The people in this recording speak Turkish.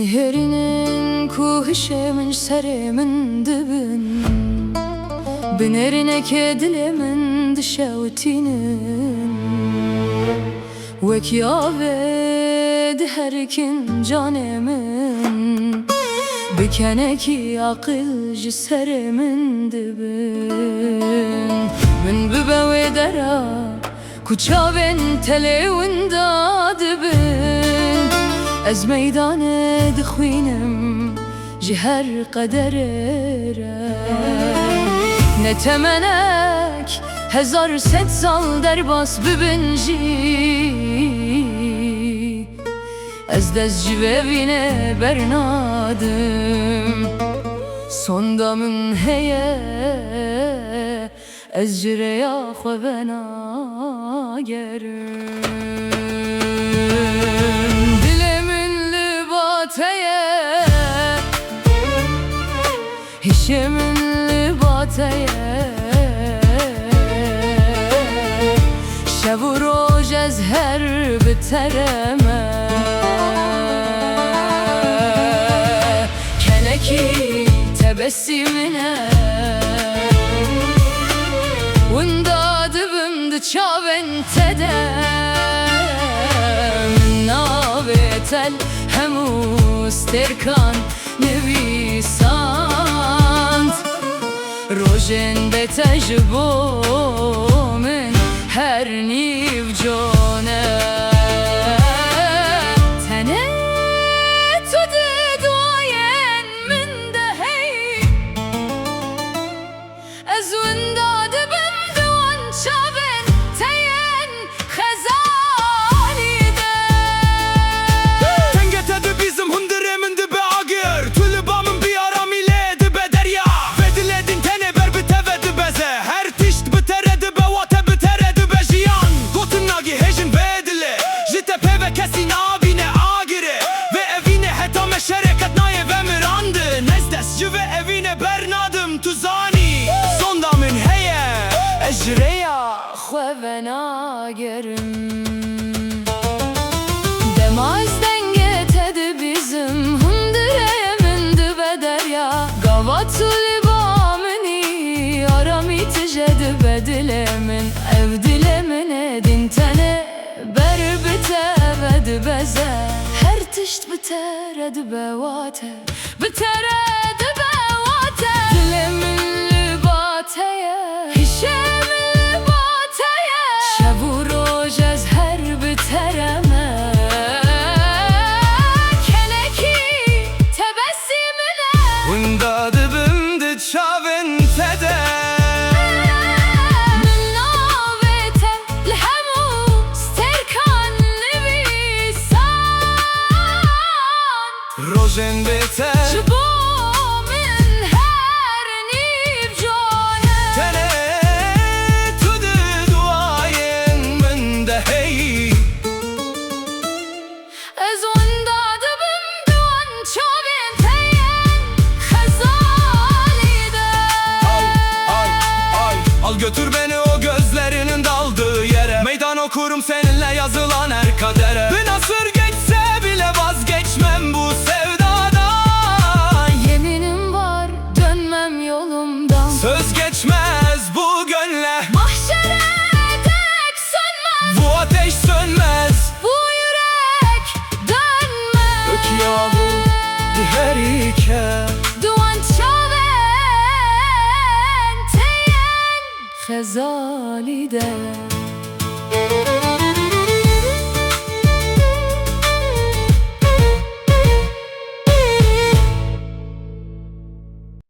Miherinin kuhişemin seremin dibin Binerine kedilemin dişevtinin Vek yaved herkin canemin Bikeneki akılcı seremin dibin Min bibe dera kuçaven televinde dibin Ez meydane dixwînim ji her qederê Ne temenek hezar sed sal derbas bibin jî Ez dest ji vevîne bernadim Sonda min heye ez ji rêya xwe venagerim Hişemin libateye Şev û roj ez her bitereme Kenekî tebessimine Winda dibim di çavên te de Min navê tel hemû stêrkan nivîsand Rojên bete ji bo min her nîvcane Tenê tu di duayên min de hey Ez winda dibim di wan çavên te yên xezanî de Tenge te di bizim hundirê min dibe agir Tu li ba min biyara mîlê dibe derya Vedilê din tenê ber bi te ve dibeze Her tişt bi te re dibe wa te bi te re dibe jiyan Gotin nagî hêjin vedilê Ji te pê ve kesî nabîne agirê Ve evîne heta me şereket nayê ve mirandin Ez dest ji ve evîne bernadim tu zanî Sonda min heye ez ji rêya xwe venagerim Dema ez denge te di bizim hundirê min dibe derya Gava tu li ba minî aramî tije dibe dilê min Ev dilê min ê din tenê ber bi te ve dibeze Her tişt bi te re dibe wa te Bi te re dibe wa te Dilê min li ba te ye Hişemin li ba te ye Şev û roj ez her bitereme Kenekî tebessimine Winda dibim di çavên te de Min navê te li hemû stêrkan nivîsand Rojên bê te Ji bo min her nîvcane Tenê tu di duayên min de hey Ez winda dibim di wan çavên te yên xezanî de Al götür beni o gözlerinin daldığı yere Meydan okurum seninle yazılan her kadere Bin asır geçse bile vazgeçmem bu sevdadan Yeminim var dönmem yolumdan Söz geçmez bu gönle Mahşere dek sönmez Bu ateş sönmez Bu yürek dönmez Ök yağı diherike Duan çavên te yên xezalî de